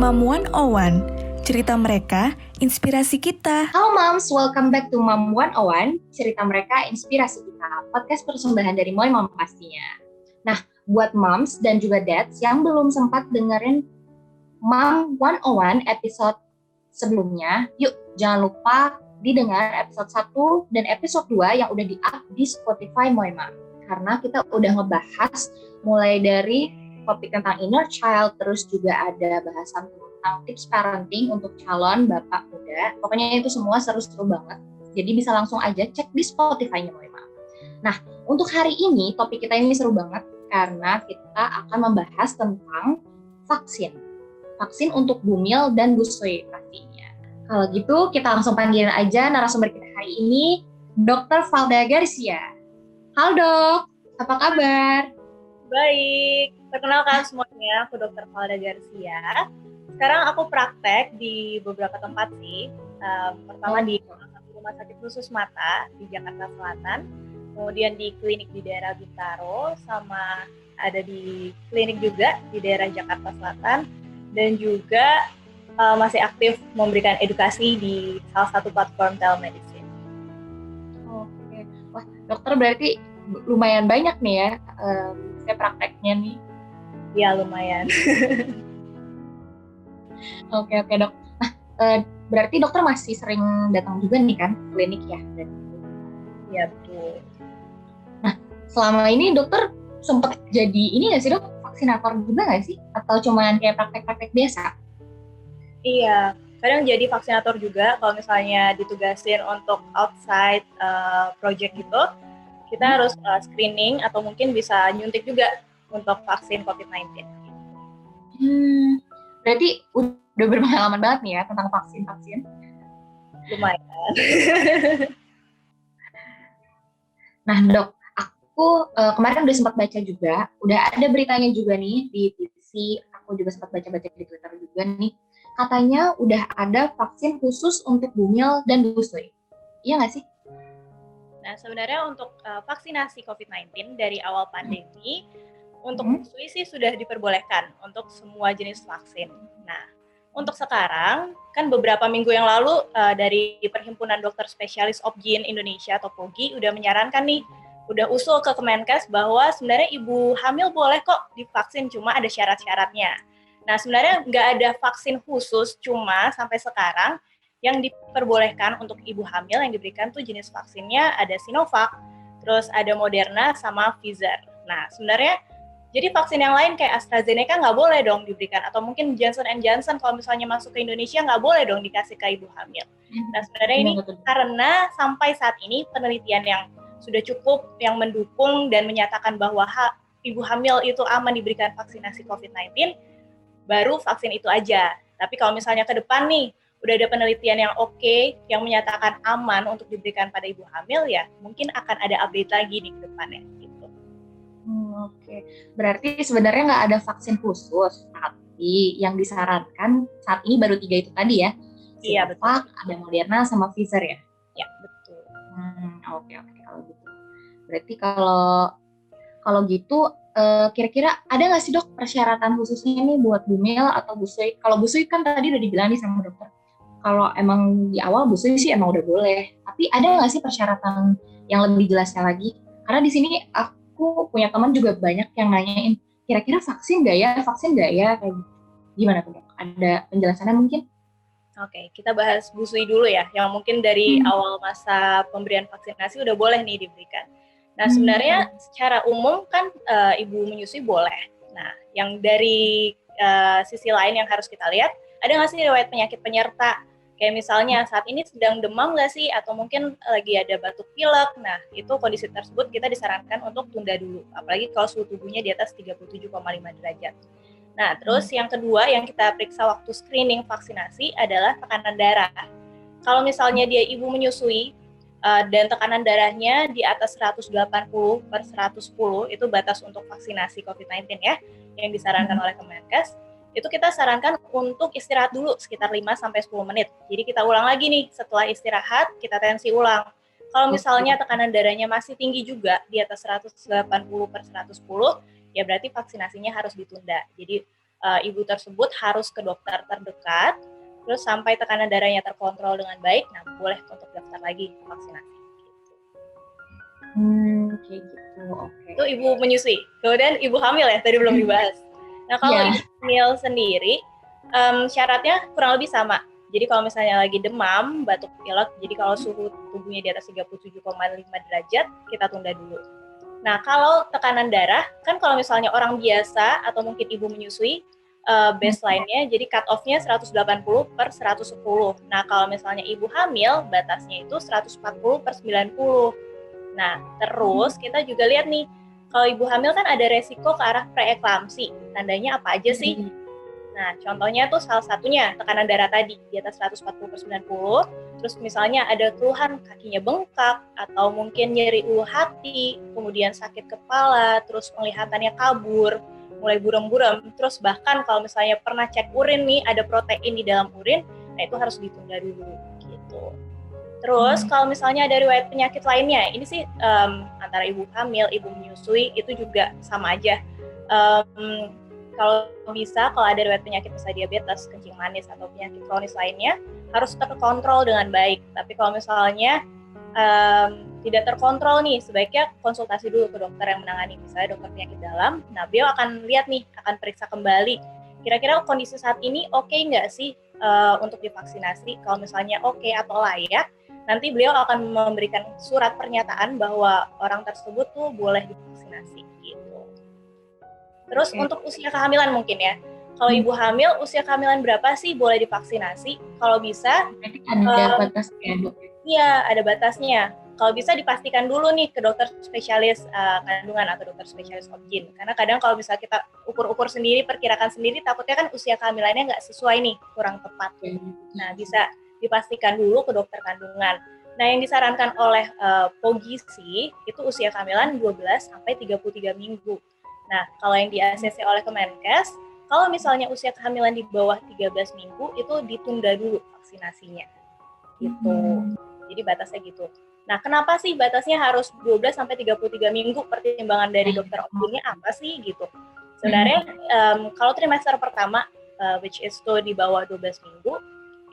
Mom 101, cerita mereka, inspirasi kita. Halo Moms, welcome back to Mom 101, cerita mereka, inspirasi kita. Podcast persembahan dari Moy Mom pastinya. Nah, buat Moms dan juga Dads yang belum sempat dengerin Mom 101 episode sebelumnya, yuk jangan lupa didengar episode 1 dan episode 2 yang udah di-up di Spotify Moy Mom. Karena kita udah ngebahas mulai dari topik tentang inner child, terus juga ada bahasan tentang tips parenting untuk calon bapak muda. Pokoknya itu semua seru-seru banget. Jadi bisa langsung aja cek di Spotify-nya Moy Mom. Nah, untuk hari ini topik kita ini seru banget karena kita akan membahas tentang vaksin. Vaksin untuk Bumil dan Busui pastinya. Kalau gitu kita langsung panggilin aja narasumber kita hari ini, Dr. Valda Garcia. Halo dok, apa kabar? Baik, perkenalkan semuanya, aku Dr. Valda Garcia. Sekarang aku praktek di beberapa tempat sih. Pertama di Rumah Sakit Khusus Mata di Jakarta Selatan, kemudian di klinik di daerah Bintaro, sama ada di klinik juga di daerah Jakarta Selatan, dan juga masih aktif memberikan edukasi di salah satu platform telemedicine. Oke, wah dokter berarti lumayan banyak nih ya saya prakteknya nih. Ya lumayan. Oke dok. Nah berarti dokter masih sering datang juga nih kan klinik ya? Ya betul. Nah selama ini dokter sempat jadi ini nggak sih dok, vaksinator juga nggak sih? Atau cuman kayak praktek-praktek biasa? Iya, kadang jadi vaksinator juga kalau misalnya ditugasin untuk outside project gitu, kita harus screening atau mungkin bisa nyuntik juga untuk vaksin COVID-19. Berarti udah berpengalaman banget nih ya tentang vaksin-vaksin? Lumayan. Nah dok, aku kemarin udah sempat baca juga, udah ada beritanya juga nih di TV, aku juga sempat baca-baca di Twitter juga nih, katanya udah ada vaksin khusus untuk Bumil dan Busui. Iya nggak sih? Nah, sebenarnya untuk vaksinasi COVID-19 dari awal pandemi, untuk Busui sih sudah diperbolehkan untuk semua jenis vaksin. Nah, untuk sekarang, kan beberapa minggu yang lalu dari Perhimpunan Dokter Spesialis Opgyn Indonesia atau POGI udah menyarankan nih, udah usul ke Kemenkes bahwa sebenarnya ibu hamil boleh kok divaksin, cuma ada syarat-syaratnya. Nah, sebenarnya nggak ada vaksin khusus, cuma sampai sekarang yang diperbolehkan untuk ibu hamil yang diberikan tuh jenis vaksinnya ada Sinovac, terus ada Moderna sama Pfizer. Nah, sebenarnya jadi vaksin yang lain kayak AstraZeneca nggak boleh dong diberikan, atau mungkin Johnson & Johnson kalau misalnya masuk ke Indonesia nggak boleh dong dikasih ke ibu hamil. Nah, sebenarnya ini karena sampai saat ini penelitian yang sudah cukup yang mendukung dan menyatakan bahwa ibu hamil itu aman diberikan vaksinasi COVID-19, baru vaksin itu aja. Tapi kalau misalnya ke depan nih, udah ada penelitian yang oke, yang menyatakan aman untuk diberikan pada ibu hamil, ya mungkin akan ada update lagi nih ke depannya. Gitu. Oke, berarti sebenarnya nggak ada vaksin khusus, tapi yang disarankan saat ini baru 3 itu tadi ya? Iya, Sinovac, ada Moderna, sama Pfizer ya? Ya, betul. Oke, kalau gitu. Berarti kalau gitu, kira-kira ada nggak sih dok persyaratan khususnya nih buat Bumil atau Busui? Kalau Busui kan tadi udah dibilang nih sama dokter, kalau emang di awal Busui sih emang udah boleh. Tapi ada nggak sih persyaratan yang lebih jelasnya lagi? Karena di sini aku punya teman juga banyak yang nanyain, kira-kira vaksin nggak ya? Kayak gimana tuh dok? Ada penjelasannya mungkin? Oke, kita bahas Busui dulu ya, yang mungkin dari awal masa pemberian vaksinasi udah boleh nih diberikan. Nah, sebenarnya secara umum kan ibu menyusui boleh. Nah, yang dari sisi lain yang harus kita lihat, ada nggak sih riwayat penyakit penyerta? Kayak misalnya saat ini sedang demam nggak sih? Atau mungkin lagi ada batuk pilek. Nah, itu kondisi tersebut kita disarankan untuk tunda dulu. Apalagi kalau suhu tubuhnya di atas 37,5 derajat. Nah, terus yang kedua yang kita periksa waktu screening vaksinasi adalah tekanan darah. Kalau misalnya dia ibu menyusui, dan tekanan darahnya di atas 180/110, itu batas untuk vaksinasi COVID-19 ya, yang disarankan oleh Kemenkes, itu kita sarankan untuk istirahat dulu sekitar 5-10 menit. Jadi kita ulang lagi nih, setelah istirahat kita tensi ulang. Kalau misalnya tekanan darahnya masih tinggi juga di atas 180/110, ya berarti vaksinasinya harus ditunda. Jadi ibu tersebut harus ke dokter terdekat, terus sampai tekanan darahnya terkontrol dengan baik, nah boleh untuk daftar lagi vaksinasi. Kayak gitu, oke. Itu ibu menyusui. Kemudian ibu hamil ya, tadi belum dibahas. Nah kalau ibu hamil sendiri, syaratnya kurang lebih sama. Jadi kalau misalnya lagi demam, batuk pilek, jadi kalau suhu tubuhnya di atas 37,5 derajat, kita tunda dulu. Nah kalau tekanan darah, kan kalau misalnya orang biasa atau mungkin ibu menyusui, baseline-nya jadi cut off-nya 180/110. Nah kalau misalnya ibu hamil, batasnya itu 140/90. Nah terus kita juga lihat nih, kalau ibu hamil kan ada resiko ke arah preeklamsi. Tandanya apa aja sih? Nah, contohnya tuh salah satunya tekanan darah tadi di atas 140/90, terus misalnya ada keluhan kakinya bengkak, atau mungkin nyeri ulu hati, kemudian sakit kepala, terus penglihatannya kabur, mulai buram-buram, terus bahkan kalau misalnya pernah cek urin nih, ada protein di dalam urin, nah itu harus ditunda dulu, gitu. Terus kalau misalnya ada riwayat penyakit lainnya, ini sih antara ibu hamil, ibu menyusui, itu juga sama aja. Kalau bisa, kalau ada riwayat penyakit misalnya diabetes, kencing manis, atau penyakit kronis lainnya, harus terkontrol dengan baik. Tapi kalau misalnya tidak terkontrol nih, sebaiknya konsultasi dulu ke dokter yang menangani, misalnya dokter penyakit dalam. Nah, beliau akan lihat nih, akan periksa kembali, kira-kira kondisi saat ini oke nggak sih untuk divaksinasi. Kalau misalnya oke atau layak, nanti beliau akan memberikan surat pernyataan bahwa orang tersebut tuh boleh divaksinasi gitu. Terus untuk usia kehamilan mungkin ya. Kalau ibu hamil, usia kehamilan berapa sih boleh divaksinasi? Kalau bisa, ada batasnya, Dok. Iya, ada batasnya. Kalau bisa dipastikan dulu nih ke dokter spesialis kandungan atau dokter spesialis obgyn. Karena kadang kalau bisa kita ukur-ukur sendiri, perkirakan sendiri, takutnya kan usia kehamilannya nggak sesuai nih, kurang tepat. Nah, bisa dipastikan dulu ke dokter kandungan. Nah, yang disarankan oleh POGISI itu usia kehamilan 12 sampai 33 minggu. Nah, kalau yang di-ACC oleh Kemenkes, kalau misalnya usia kehamilan di bawah 13 minggu, itu ditunda dulu vaksinasinya. Gitu. Jadi batasnya gitu. Nah, kenapa sih batasnya harus 12 sampai 33 minggu? Pertimbangan dari dokter obgynnya apa sih gitu? Sebenarnya kalau trimester pertama, which is tuh di bawah 12 minggu,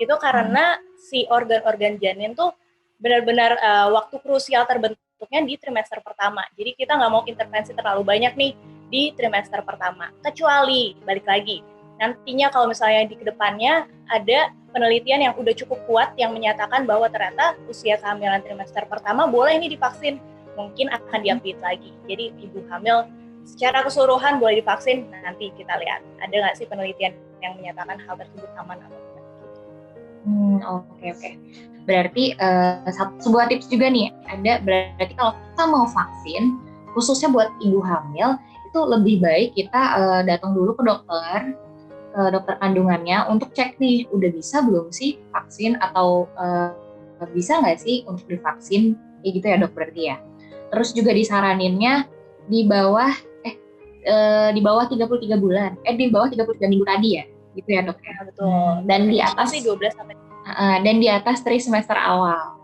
itu karena si organ-organ janin tuh benar-benar waktu krusial terbentuknya di trimester pertama. Jadi kita nggak mau intervensi terlalu banyak nih di trimester pertama. Kecuali, balik lagi, nantinya kalau misalnya di kedepannya ada penelitian yang udah cukup kuat yang menyatakan bahwa ternyata usia kehamilan trimester pertama boleh nih divaksin, mungkin akan di-update lagi. Jadi ibu hamil secara keseluruhan boleh divaksin, nanti kita lihat ada nggak sih penelitian yang menyatakan hal tersebut aman atau tidak. Oke. Berarti sebuah tips juga nih, berarti kalau kita mau vaksin, khususnya buat ibu hamil, itu lebih baik kita datang dulu ke dokter kandungannya untuk cek nih, udah bisa belum sih vaksin, atau bisa nggak sih untuk divaksin, kayak gitu ya dok berarti ya. Terus juga disaraninnya di bawah 33 bulan, di bawah 33 minggu tadi ya, gitu ya dok ya. Betul. Dan di atas sih 12 sampai dan di atas trimester awal.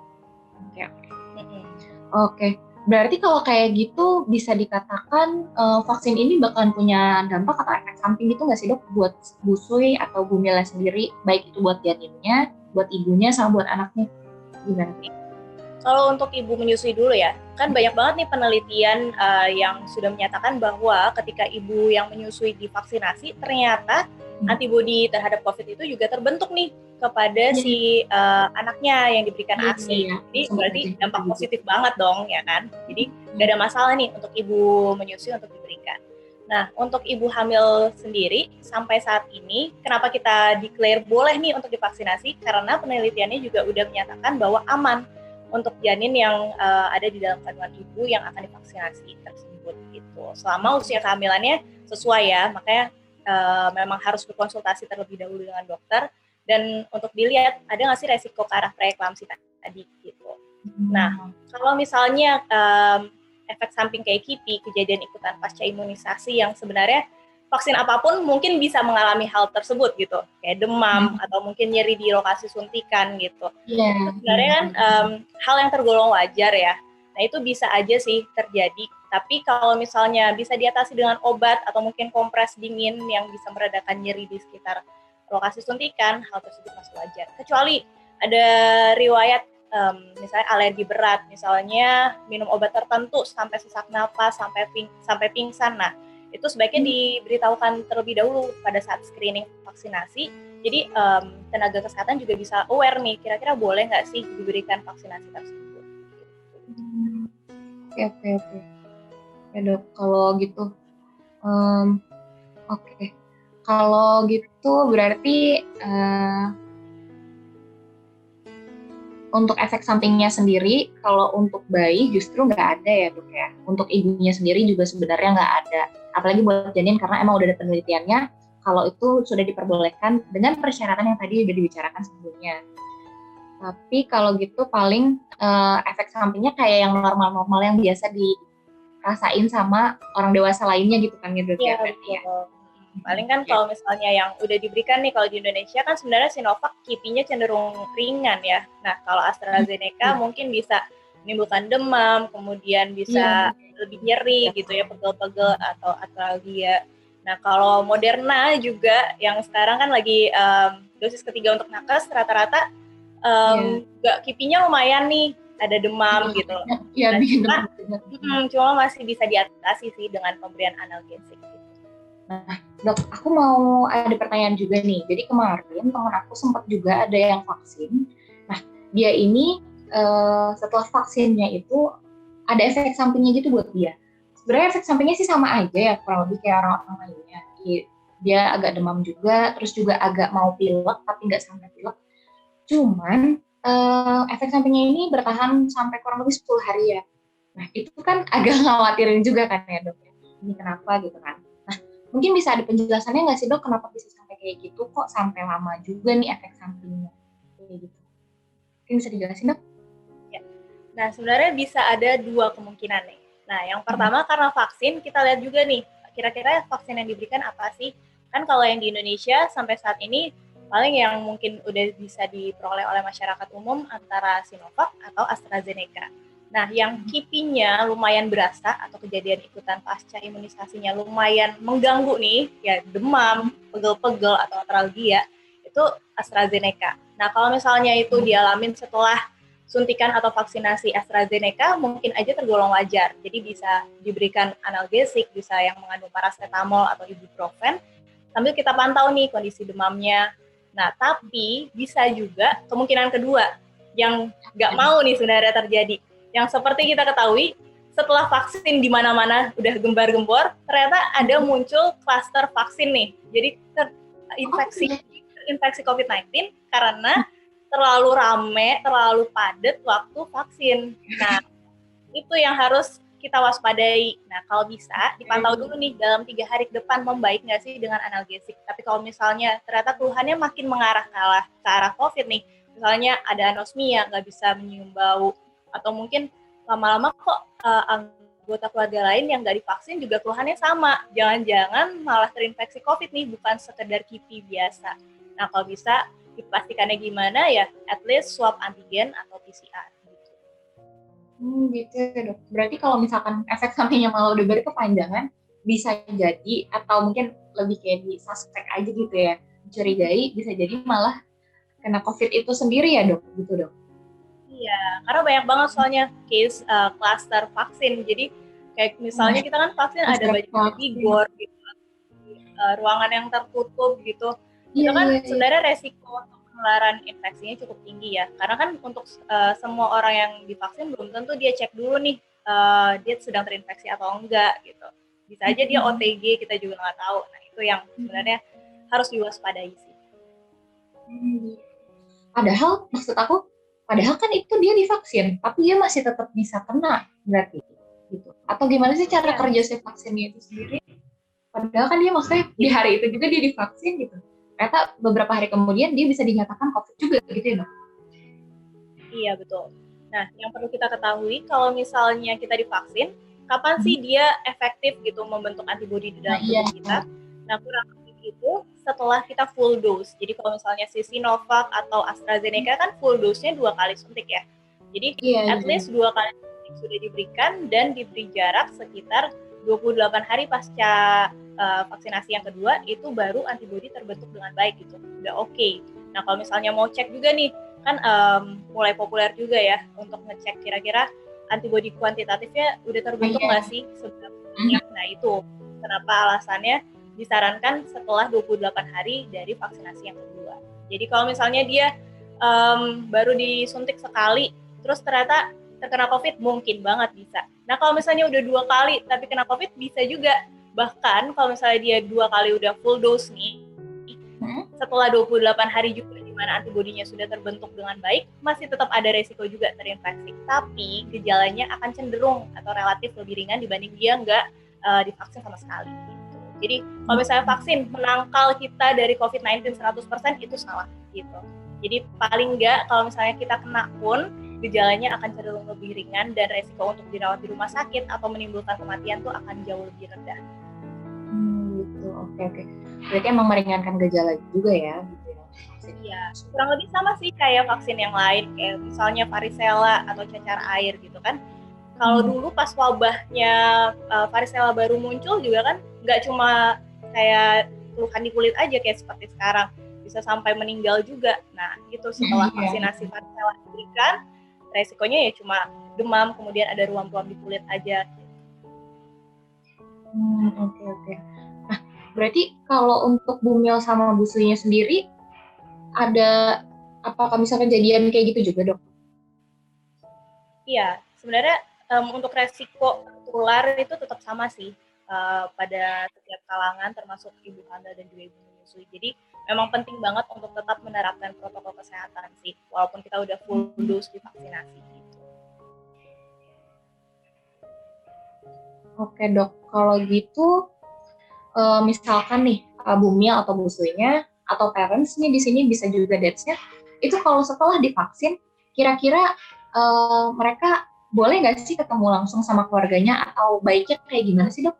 Oke. Berarti kalau kayak gitu bisa dikatakan vaksin ini bakalan punya dampak atau efek samping gitu nggak sih dok buat busui atau bumila sendiri, baik itu buat janinnya, buat ibunya, sama buat anaknya? Gimana? Kalau untuk ibu menyusui dulu ya, kan banyak banget nih penelitian yang sudah menyatakan bahwa ketika ibu yang menyusui divaksinasi, ternyata antibodi terhadap COVID itu juga terbentuk nih kepada si anaknya yang diberikan ASI. Jadi berarti dampak positif banget dong ya kan. Jadi gak ada masalah nih untuk ibu menyusui untuk diberikan. Nah, untuk ibu hamil sendiri sampai saat ini, kenapa kita declare boleh nih untuk divaksinasi? Karena penelitiannya juga udah menyatakan bahwa aman untuk janin yang ada di dalam kandungan ibu yang akan divaksinasi tersebut gitu. Selama usia kehamilannya sesuai ya, makanya memang harus berkonsultasi terlebih dahulu dengan dokter dan untuk dilihat ada nggak sih resiko ke arah preeklamsi tadi gitu. Nah, kalau misalnya efek samping kayak KIPI, kejadian ikutan pasca imunisasi yang sebenarnya vaksin apapun mungkin bisa mengalami hal tersebut gitu, kayak demam atau mungkin nyeri di lokasi suntikan gitu. Sebenarnya kan hal yang tergolong wajar ya. Nah, itu bisa aja sih terjadi. Tapi kalau misalnya bisa diatasi dengan obat atau mungkin kompres dingin yang bisa meredakan nyeri di sekitar lokasi suntikan, hal tersebut masih wajar. Kecuali ada riwayat misalnya alergi berat, misalnya minum obat tertentu sampai sesak napas, sampai pingsan. Nah, itu sebaiknya diberitahukan terlebih dahulu pada saat screening vaksinasi. Jadi tenaga kesehatan juga bisa aware nih, kira-kira boleh nggak sih diberikan vaksinasi tersebut. Oke. Ya dok, kalau gitu. Oke. Kalau gitu berarti untuk efek sampingnya sendiri, kalau untuk bayi justru nggak ada ya dok ya. Untuk ibunya sendiri juga sebenarnya nggak ada. Apalagi buat janin karena emang udah ada penelitiannya kalau itu sudah diperbolehkan dengan persyaratan yang tadi udah dibicarakan sebelumnya. Tapi kalau gitu paling efek sampingnya kayak yang normal-normal yang biasa dirasain sama orang dewasa lainnya gitu kan gitu ya. Paling kan kalau misalnya yang udah diberikan nih, kalau di Indonesia kan sebenarnya Sinovac kipinya cenderung ringan ya. Nah, kalau AstraZeneca mungkin bisa menimbulkan demam, kemudian bisa lebih nyeri gitu ya, pegel-pegel atau artralgia. Nah, kalau Moderna juga yang sekarang kan lagi dosis ketiga untuk nakes, rata-rata juga kipinya lumayan nih, ada demam gitu. Iya, cuma masih bisa diatasi sih dengan pemberian analgesik. Nah, dok, aku mau ada pertanyaan juga nih. Jadi kemarin teman aku sempat juga ada yang vaksin. Nah, dia ini setelah vaksinnya itu ada efek sampingnya gitu buat dia. Sebenarnya efek sampingnya sih sama aja ya, kurang lebih kayak orang-orang lainnya. Dia agak demam juga, terus juga agak mau pilek, tapi nggak sampai pilek. Cuman efek sampingnya ini bertahan sampai kurang lebih 10 hari ya. Nah, itu kan agak khawatirin juga kan ya dok. Ini kenapa gitu kan. Nah, mungkin bisa ada penjelasannya nggak sih dok, kenapa bisa sampai kayak gitu, kok sampai lama juga nih efek sampingnya kayak gitu. Mungkin bisa dijelasin dok? Ya. Nah, sebenarnya bisa ada dua kemungkinan nih. Nah, yang pertama karena vaksin, kita lihat juga nih, kira-kira vaksin yang diberikan apa sih? Kan kalau yang di Indonesia sampai saat ini, paling yang mungkin udah bisa diperoleh oleh masyarakat umum antara Sinovac atau AstraZeneca. Nah, yang kipinya lumayan berasa atau kejadian ikutan pasca imunisasinya lumayan mengganggu nih, ya demam, pegel-pegel atau artralgia, itu AstraZeneca. Nah, kalau misalnya itu dialamin setelah suntikan atau vaksinasi AstraZeneca, mungkin aja tergolong wajar. Jadi bisa diberikan analgesik, bisa yang mengandung paracetamol atau ibuprofen, sambil kita pantau nih kondisi demamnya. Nah, tapi bisa juga kemungkinan kedua, yang nggak mau nih sebenarnya terjadi. Yang seperti kita ketahui, setelah vaksin di mana-mana udah gembar-gembor, ternyata ada muncul klaster vaksin nih. Jadi infeksi COVID-19 karena terlalu rame, terlalu padat waktu vaksin. Nah, itu yang harus kita waspadai. Nah, kalau bisa dipantau dulu nih dalam 3 hari ke depan membaik nggak sih dengan analgesik. Tapi kalau misalnya ternyata keluhannya makin mengarah ke arah COVID nih, misalnya ada anosmia, nggak bisa menyium bau, atau mungkin lama-lama kok anggota keluarga lain yang nggak divaksin juga keluhannya sama. Jangan-jangan malah terinfeksi COVID nih, bukan sekedar kipi biasa. Nah, kalau bisa dipastikannya gimana ya, at least swab antigen atau PCR. Gitu ya dok. Berarti kalau misalkan efek sampingnya malah udah berkepanjangan, bisa jadi atau mungkin lebih kayak di suspek aja gitu ya, dicurigai bisa jadi malah kena COVID itu sendiri ya dok, gitu dok? Iya, karena banyak banget soalnya case cluster vaksin. Jadi kayak misalnya kita kan vaksin ada banyak di gor gitu, ruangan yang tertutup gitu. Itu kan sebenarnya resiko untuk penularan infeksinya cukup tinggi ya. Karena kan untuk semua orang yang divaksin belum tentu dia cek dulu nih dia sedang terinfeksi atau enggak gitu. Bisa aja dia OTG, kita juga nggak tahu. Nah, itu yang sebenarnya harus diwaspadai sih. Padahal maksud aku, padahal kan itu dia divaksin, tapi dia masih tetap bisa kena berarti gitu. Atau gimana sih cara kerja si vaksinnya itu sendiri? Padahal kan dia maksudnya di hari itu juga dia divaksin gitu. Ternyata beberapa hari kemudian dia bisa dinyatakan COVID juga gitu ya dok? Iya betul. Nah, yang perlu kita ketahui kalau misalnya kita divaksin, kapan sih dia efektif gitu membentuk antibodi di dalam tubuh kita? Nah, kurang lebih itu setelah kita full dose. Jadi kalau misalnya si Sinovac atau AstraZeneca kan full dose-nya 2 kali suntik ya. Jadi at least 2 kali suntik sudah diberikan dan diberi jarak sekitar 28 hari pasca vaksinasi yang kedua, itu baru antibodi terbentuk dengan baik gitu, udah oke. Nah kalau misalnya mau cek juga nih, kan mulai populer juga ya untuk ngecek kira-kira antibodi kuantitatifnya udah terbentuk nggak sih sebelumnya. Nah itu kenapa alasannya disarankan setelah 28 hari dari vaksinasi yang kedua. Jadi kalau misalnya dia baru disuntik sekali, terus ternyata terkena COVID, mungkin banget bisa. Nah kalau misalnya udah 2 kali tapi kena COVID, bisa juga. Bahkan kalau misalnya dia 2 kali udah full dose nih, setelah 28 hari juga di mana antibodinya sudah terbentuk dengan baik, masih tetap ada resiko juga terinfeksi. Tapi gejalanya akan cenderung atau relatif lebih ringan dibanding dia nggak divaksin sama sekali. Gitu. Jadi kalau misalnya vaksin menangkal kita dari COVID-19 100% itu salah gitu. Jadi paling nggak kalau misalnya kita kena pun gejalanya akan cenderung lebih ringan dan resiko untuk dirawat di rumah sakit atau menimbulkan kematian tuh akan jauh lebih rendah. Gitu, oke. Berarti emang meringankan gejala juga ya, gitu ya. Iya, kurang lebih sama sih kayak vaksin yang lain, kayak misalnya varicella atau cacar air gitu kan. Kalau dulu pas wabahnya varicella baru muncul juga kan, nggak cuma kayak keluhan di kulit aja kayak seperti sekarang, bisa sampai meninggal juga. Nah, itu setelah vaksinasi varicella diberikan, resikonya ya cuma demam, kemudian ada ruam-ruam di kulit aja. Oke. Nah, berarti kalau untuk Bumil sama Bu Suinya sendiri, ada apakah bisa kejadian kayak gitu juga, Dok? Iya, sebenarnya untuk resiko tertular itu tetap sama sih pada setiap kalangan, termasuk ibu hamil dan juga ibu menyusui. Jadi memang penting banget untuk tetap menerapkan protokol kesehatan sih, walaupun kita udah full dose divaksinasi gitu. Oke, Dok. Kalau gitu, misalkan nih Bumil atau Bu Suinya atau parents nih di sini bisa juga dads-nya, itu kalau setelah divaksin, kira-kira mereka boleh nggak sih ketemu langsung sama keluarganya atau baiknya kayak gimana sih, Dok?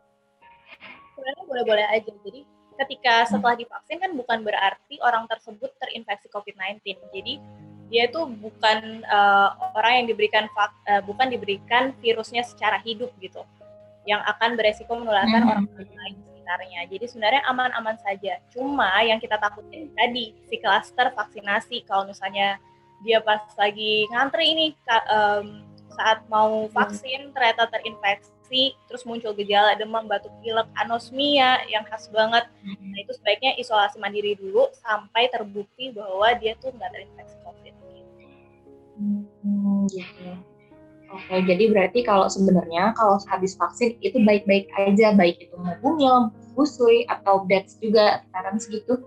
Sebenarnya boleh-boleh aja. Jadi ketika setelah divaksin kan bukan berarti orang tersebut terinfeksi COVID-19. Jadi dia itu bukan orang yang bukan diberikan virusnya secara hidup gitu, yang akan beresiko menularkan orang lain di sekitarnya. Jadi sebenarnya aman-aman saja. Cuma yang kita takutin tadi si klaster vaksinasi, kalau misalnya dia pas lagi ngantri ini saat mau vaksin ternyata terinfeksi, terus muncul gejala demam, batuk pilek, anosmia yang khas banget. Nah itu sebaiknya isolasi mandiri dulu sampai terbukti bahwa dia tuh nggak terinfeksi COVID. Gitu. Oke, jadi berarti kalau sebenarnya kalau habis vaksin itu baik-baik aja, baik itu mau Bumil, Bu Sui, atau dads juga sekarang segitu,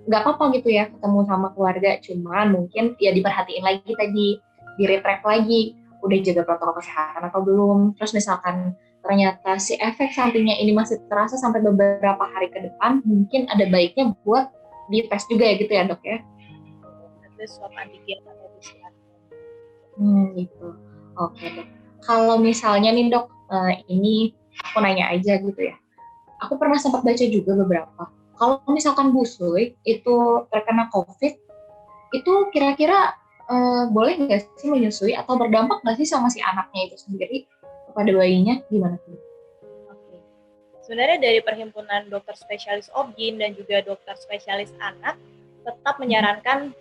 nggak apa-apa gitu ya ketemu sama keluarga, cuman mungkin ya diperhatiin lagi tadi, di-retract lagi, udah jaga protokol kesehatan atau belum, terus misalkan ternyata si efek sampingnya ini masih terasa sampai beberapa hari ke depan, mungkin ada baiknya buat dites juga ya gitu ya, Dok ya? Ada swab antigen atau PCR. Gitu. Oke, Dok. Kalau misalnya nih, Dok, ini aku nanya aja gitu ya. Aku pernah sempat baca juga beberapa. Kalau misalkan Bu Sui itu terkena COVID, itu kira-kira boleh nggak sih menyusui atau berdampak nggak sih sama si anaknya itu sendiri kepada bayinya? Gimana tuh? Oke. Sebenarnya dari Perhimpunan Dokter Spesialis Obgyn dan juga dokter spesialis anak tetap menyarankan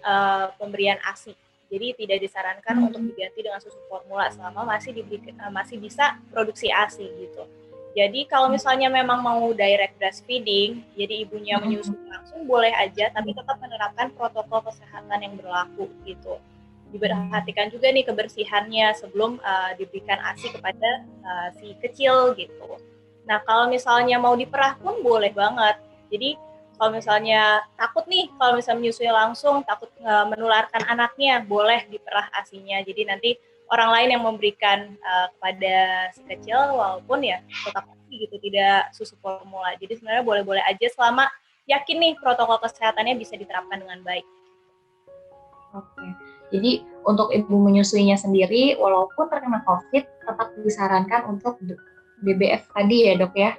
pemberian ASI. Jadi tidak disarankan untuk diganti dengan susu formula selama masih bisa produksi ASI gitu. Jadi kalau misalnya memang mau direct breastfeeding, jadi ibunya menyusui langsung boleh aja, tapi tetap menerapkan protokol kesehatan yang berlaku gitu. Diperhatikan juga nih kebersihannya sebelum diberikan ASI kepada si kecil gitu. Nah kalau misalnya mau diperah pun boleh banget. Jadi kalau misalnya takut nih, kalau misalnya menyusui langsung, takut menularkan anaknya, boleh diperah ASI-nya. Jadi nanti orang lain yang memberikan kepada si kecil, walaupun ya tetap ASI gitu, tidak susu formula. Jadi sebenarnya boleh-boleh aja selama yakin nih protokol kesehatannya bisa diterapkan dengan baik. Oke. Jadi untuk ibu menyusuinya sendiri, walaupun terkena COVID, tetap disarankan untuk DBF tadi ya, Dok ya?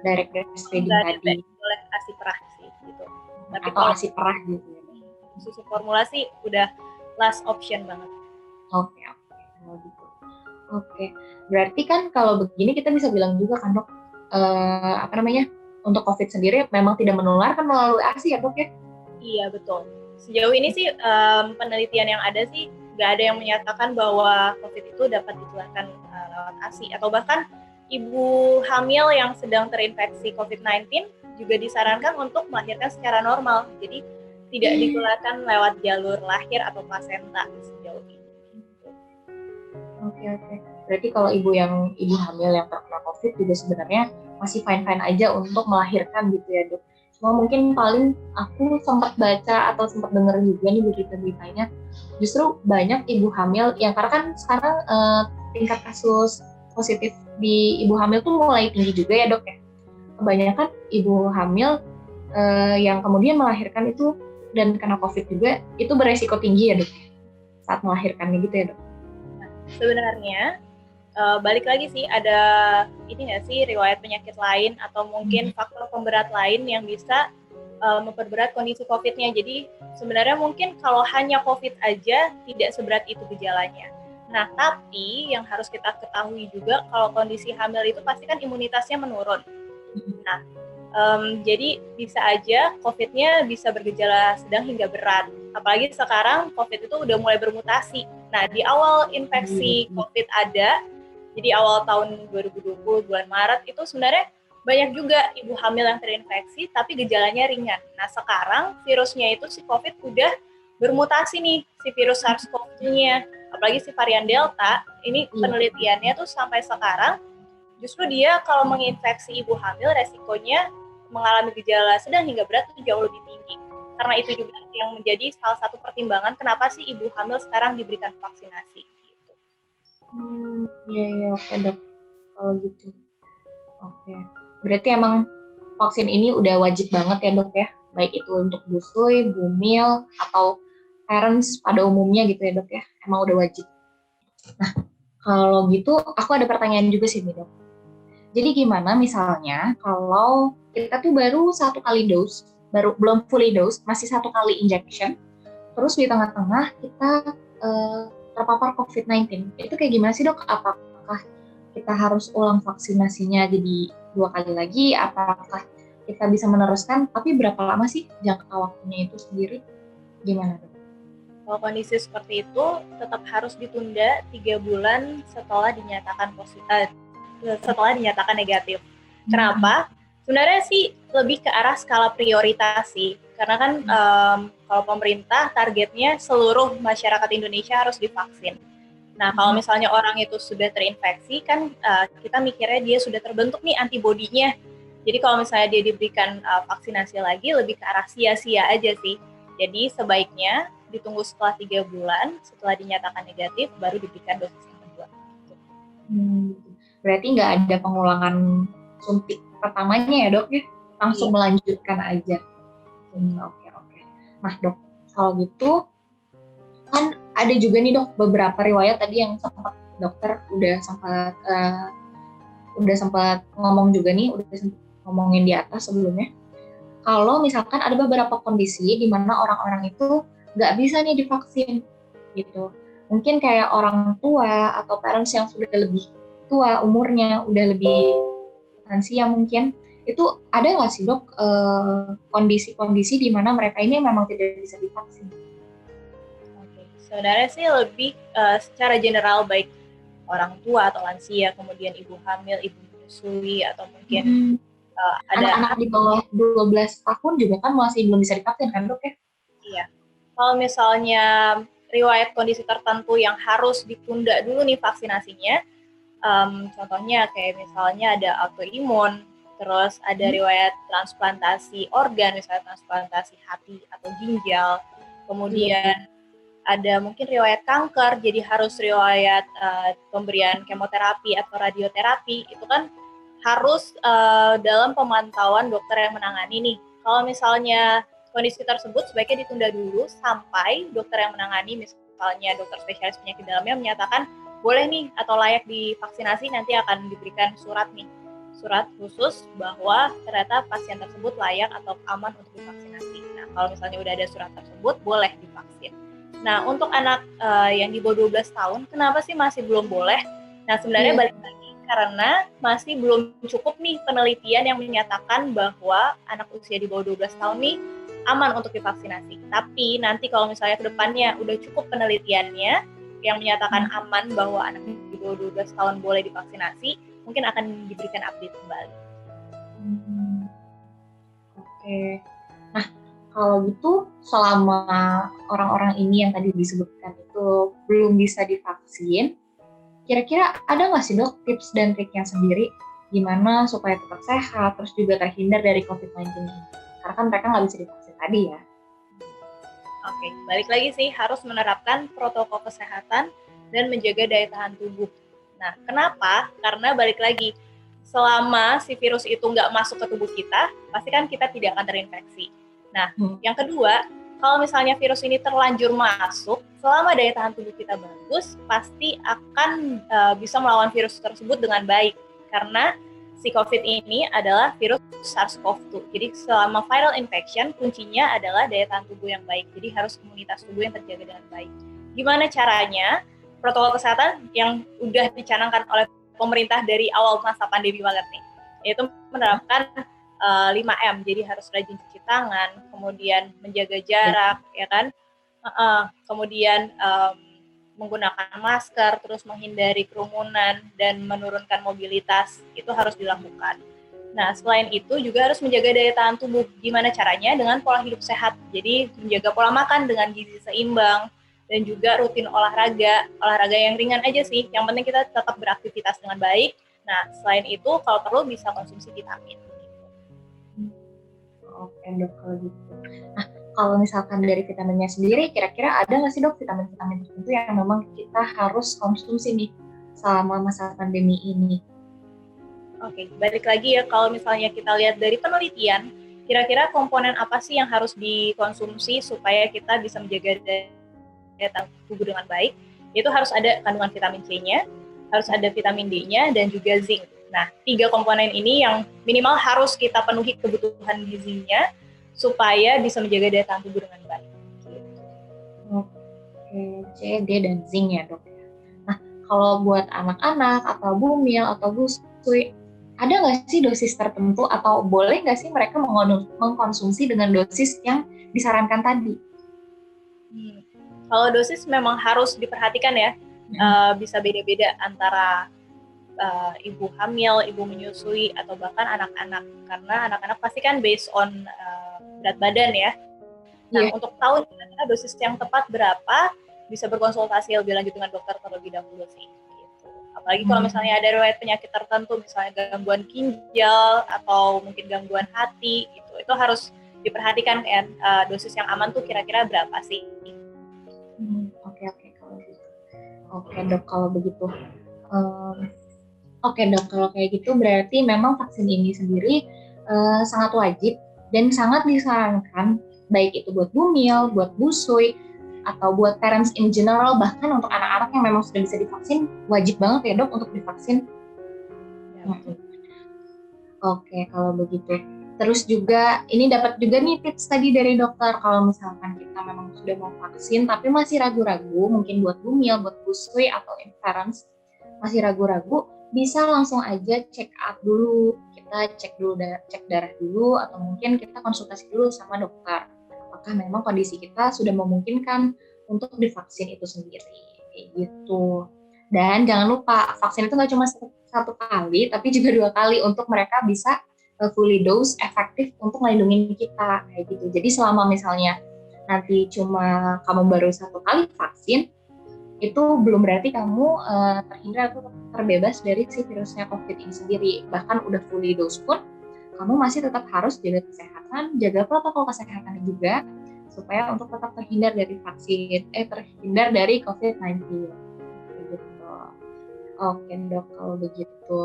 Direct breastfeeding tadi. Boleh ASI perah sih gitu. Tapi atau ASI perah gitu ya. Susu formula sih udah last option banget. Oke. Kalau gitu. Oke, berarti kan kalau begini kita bisa bilang juga kan dok, untuk COVID sendiri memang tidak menular kan melalui ASI ya dok ya? Iya betul. Sejauh ini sih penelitian yang ada sih nggak ada yang menyatakan bahwa COVID itu dapat ditularkan lewat ASI, atau bahkan ibu hamil yang sedang terinfeksi COVID-19 juga disarankan untuk melahirkan secara normal. Jadi tidak ditularkan lewat jalur lahir atau plasenta sejauh ini. Oke. Berarti kalau ibu hamil yang terkena COVID juga sebenarnya masih fine-fine aja untuk melahirkan gitu ya dok. Cuma mungkin paling aku sempat baca atau sempat dengar juga nih berita-beritanya, justru banyak ibu hamil yang karena kan sekarang tingkat kasus positif di ibu hamil tuh mulai tinggi juga ya dok ya. Kebanyakan ibu hamil yang kemudian melahirkan itu dan kena COVID juga itu beresiko tinggi ya dok saat melahirkannya gitu ya dok. Sebenarnya balik lagi sih, ada ini nggak sih riwayat penyakit lain atau mungkin faktor pemberat lain yang bisa memperberat kondisi COVID-nya. Jadi sebenarnya mungkin kalau hanya COVID aja tidak seberat itu gejalanya. Nah, tapi yang harus kita ketahui juga kalau kondisi hamil itu pasti kan imunitasnya menurun. Nah, jadi bisa aja COVID-nya bisa bergejala sedang hingga berat. Apalagi sekarang COVID itu udah mulai bermutasi. Nah, di awal infeksi COVID ada, jadi awal tahun 2020, bulan Maret, itu sebenarnya banyak juga ibu hamil yang terinfeksi, tapi gejalanya ringan. Nah, sekarang virusnya itu, si COVID udah bermutasi nih, si virus SARS-CoV-2-nya. Apalagi si varian Delta, ini penelitiannya tuh sampai sekarang, justru dia kalau menginfeksi ibu hamil, resikonya mengalami gejala sedang hingga berat itu jauh lebih tinggi. Karena itu juga yang menjadi salah satu pertimbangan kenapa sih ibu hamil sekarang diberikan vaksinasi. Gitu. Iya, oke dok. Kalau gitu. Oke. Berarti emang vaksin ini udah wajib banget ya dok ya? Baik itu untuk busui, bumil, atau parents pada umumnya gitu ya dok ya? Emang udah wajib. Nah, kalau gitu aku ada pertanyaan juga sih nih dok. Jadi gimana misalnya kalau kita tuh baru 1 kali dose, belum fully dose, masih 1 kali injection, terus di tengah-tengah kita terpapar COVID-19, itu kayak gimana sih dok? Apakah kita harus ulang vaksinasinya jadi 2 kali lagi? Apakah kita bisa meneruskan? Tapi berapa lama sih jangka waktunya itu sendiri? Gimana dok? Kalau kondisi seperti itu tetap harus ditunda 3 bulan setelah dinyatakan negatif. Kenapa? Sebenarnya sih lebih ke arah skala prioritas sih. Karena kan kalau pemerintah targetnya seluruh masyarakat Indonesia harus divaksin. Nah, kalau misalnya orang itu sudah terinfeksi kan kita mikirnya dia sudah terbentuk nih antibodinya. Jadi kalau misalnya dia diberikan vaksinasi lagi lebih ke arah sia-sia aja sih. Jadi sebaiknya ditunggu setelah 3 bulan setelah dinyatakan negatif baru diberikan dosis yang kedua. Berarti nggak ada pengulangan suntik pertamanya ya dok ya? Langsung melanjutkan aja. Oke. Nah dok, kalau gitu kan ada juga nih dok beberapa riwayat tadi yang sempat dokter udah sempat ngomong juga nih, udah sempat ngomongin di atas sebelumnya. Kalau misalkan ada beberapa kondisi di mana orang-orang itu nggak bisa nih divaksin gitu. Mungkin kayak orang tua atau parents yang sudah lebih tua umurnya, udah lebih lansia mungkin, itu ada nggak sih dok kondisi-kondisi di mana mereka ini memang tidak bisa divaksin? Oke. Sebenarnya sih lebih secara general baik orang tua atau lansia, kemudian ibu hamil, ibu menyusui, atau mungkin ada anak-anak di bawah 12 tahun juga kan masih belum bisa divaksin kan dok ya? Iya. Kalau misalnya riwayat kondisi tertentu yang harus ditunda dulu nih vaksinasinya, contohnya kayak misalnya ada autoimun, terus ada riwayat transplantasi organ, misalnya transplantasi hati atau ginjal, kemudian ada mungkin riwayat kanker, jadi harus riwayat pemberian kemoterapi atau radioterapi, itu kan harus dalam pemantauan dokter yang menangani nih. Kalau misalnya kondisi tersebut sebaiknya ditunda dulu sampai dokter yang menangani, misalnya dokter spesialis penyakit dalamnya menyatakan boleh nih atau layak divaksinasi, nanti akan diberikan surat khusus bahwa ternyata pasien tersebut layak atau aman untuk divaksinasi. Nah, kalau misalnya udah ada surat tersebut, boleh divaksin. Nah, untuk anak yang di bawah 12 tahun, kenapa sih masih belum boleh? Nah, sebenarnya Iya. balik lagi karena masih belum cukup nih penelitian yang menyatakan bahwa anak usia di bawah 12 tahun nih aman untuk divaksinasi. Tapi nanti kalau misalnya ke depannya udah cukup penelitiannya yang menyatakan aman bahwa anak di bawah 12 tahun boleh divaksinasi, mungkin akan diberikan update kembali. Oke. Nah, kalau gitu selama orang-orang ini yang tadi disebutkan itu belum bisa divaksin, kira-kira ada nggak sih dok tips dan triknya sendiri gimana supaya tetap sehat, terus juga terhindar dari COVID-19 ini? Karena kan mereka nggak bisa divaksin tadi ya. Oke, balik lagi sih harus menerapkan protokol kesehatan dan menjaga daya tahan tubuh. Nah, kenapa? Karena balik lagi, selama si virus itu nggak masuk ke tubuh kita, pasti kan kita tidak akan terinfeksi. Nah, yang kedua, kalau misalnya virus ini terlanjur masuk, selama daya tahan tubuh kita bagus, pasti akan bisa melawan virus tersebut dengan baik. Karena si COVID ini adalah virus SARS-CoV-2. Jadi selama viral infection, kuncinya adalah daya tahan tubuh yang baik. Jadi harus imunitas tubuh yang terjaga dengan baik. Gimana caranya? Protokol kesehatan yang udah dicanangkan oleh pemerintah dari awal masa pandemi banget nih, yaitu menerapkan 5M. Jadi harus rajin cuci tangan, kemudian menjaga jarak, ya kan? Kemudian menggunakan masker, terus menghindari kerumunan, dan menurunkan mobilitas, itu harus dilakukan. Nah, selain itu juga harus menjaga daya tahan tubuh. Gimana caranya? Dengan pola hidup sehat. Jadi, menjaga pola makan dengan gizi seimbang, dan juga rutin olahraga yang ringan aja sih. Yang penting kita tetap beraktivitas dengan baik. Nah, selain itu, kalau perlu bisa konsumsi vitamin. Oke dok, kalau gitu. Nah, kalau misalkan dari vitaminnya sendiri, kira-kira ada nggak sih dok vitamin-vitamin tertentu yang memang kita harus konsumsi nih selama masa pandemi ini? Oke, balik lagi ya, kalau misalnya kita lihat dari penelitian, kira-kira komponen apa sih yang harus dikonsumsi supaya kita bisa menjaga daya tahan tubuh dengan baik? Itu harus ada kandungan vitamin C-nya, harus ada vitamin D-nya, dan juga zinc. Nah, 3 komponen ini yang minimal harus kita penuhi kebutuhan gizinya supaya bisa menjaga daya tahan tubuh dengan baik. Oke, C, D, dan zinc ya dok. Nah, kalau buat anak-anak atau bumil atau busui, ada nggak sih dosis tertentu atau boleh nggak sih mereka mengkonsumsi dengan dosis yang disarankan tadi? Kalau dosis memang harus diperhatikan ya, bisa beda-beda antara ibu hamil, ibu menyusui, atau bahkan anak-anak. Karena anak-anak pasti kan based on berat badan ya. Nah, untuk tahu dosis yang tepat berapa, bisa berkonsultasi lebih lanjut dengan dokter terlebih dahulu sih. Gitu. Apalagi kalau misalnya ada riwayat penyakit tertentu, misalnya gangguan ginjal atau mungkin gangguan hati, gitu. Itu harus diperhatikan kan, dosis yang aman tuh kira-kira berapa sih. Oke kalau gitu. Oke dok, kalau begitu. Oke dok, kalau kayak gitu berarti memang vaksin ini sendiri sangat wajib dan sangat disarankan, baik itu buat bumil, buat busui, atau buat parents in general, bahkan untuk anak-anak yang memang sudah bisa divaksin, wajib banget ya dok untuk divaksin. Oke, kalau begitu. Terus juga ini dapat juga nih tips tadi dari dokter, kalau misalkan kita memang sudah mau vaksin tapi masih ragu-ragu, mungkin buat bumil, buat busui, atau parents masih ragu-ragu, bisa langsung aja check up dulu. Kita cek darah dulu, atau mungkin kita konsultasi dulu sama dokter. Apakah memang kondisi kita sudah memungkinkan untuk divaksin itu sendiri, kayak gitu. Dan jangan lupa, vaksin itu nggak cuma satu kali, tapi juga 2 kali untuk mereka bisa fully dose efektif untuk melindungi kita, kayak gitu. Jadi selama misalnya nanti cuma kamu baru 1 kali vaksin, itu belum berarti kamu terhindar atau terbebas dari si virusnya COVID ini sendiri. Bahkan udah fully dose pun, kamu masih tetap harus jaga kesehatan, jaga protokol kesehatan juga, supaya untuk tetap terhindar dari terhindar dari COVID-19. Gitu. Oke dok, kalau begitu.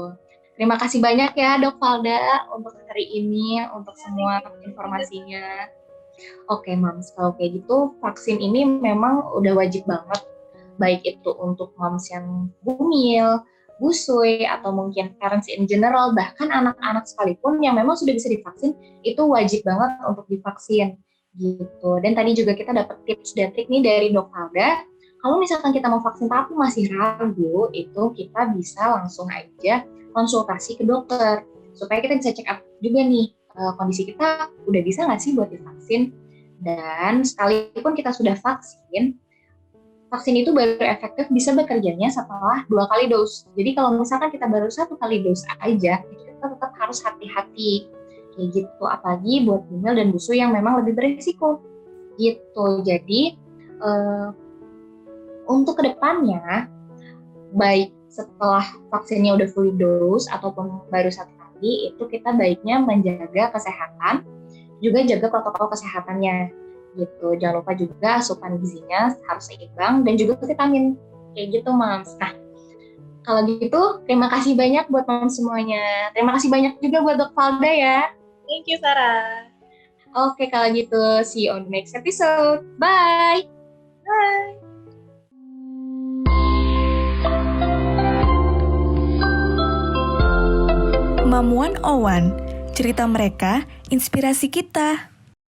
Terima kasih banyak ya Dok Valda untuk hari ini, untuk semua informasinya. Oke Mams, kalau kayak gitu vaksin ini memang udah wajib banget, baik itu untuk moms yang bumil, busui, atau mungkin parents in general, bahkan anak-anak sekalipun yang memang sudah bisa divaksin, itu wajib banget untuk divaksin gitu. Dan tadi juga kita dapat tips dan trik nih dari Dok Valda, Kalau misalkan kita mau vaksin tapi masih ragu, itu kita bisa langsung aja konsultasi ke dokter supaya kita bisa check up juga nih kondisi kita udah bisa nggak sih buat divaksin. Dan sekalipun kita sudah vaksin itu baru efektif bisa bekerjanya setelah 2 kali dos. Jadi kalau misalkan kita baru 1 kali dos aja, kita tetap harus hati-hati kayak gitu. Apalagi buat bumil dan busuk yang memang lebih berisiko gitu. Jadi untuk kedepannya, baik setelah vaksinnya udah full dose ataupun baru 1 kali, itu kita baiknya menjaga kesehatan, juga jaga protokol kesehatannya gitu. Jangan lupa juga asupan gizinya harus seimbang dan juga vitamin kayak gitu, Mams. Nah, kalau gitu terima kasih banyak buat Mams semuanya. Terima kasih banyak juga buat Dok Valda ya. Thank you, Sarah. Oke, kalau gitu see you on the next episode. Bye. Bye. Mom 101, cerita mereka, inspirasi kita.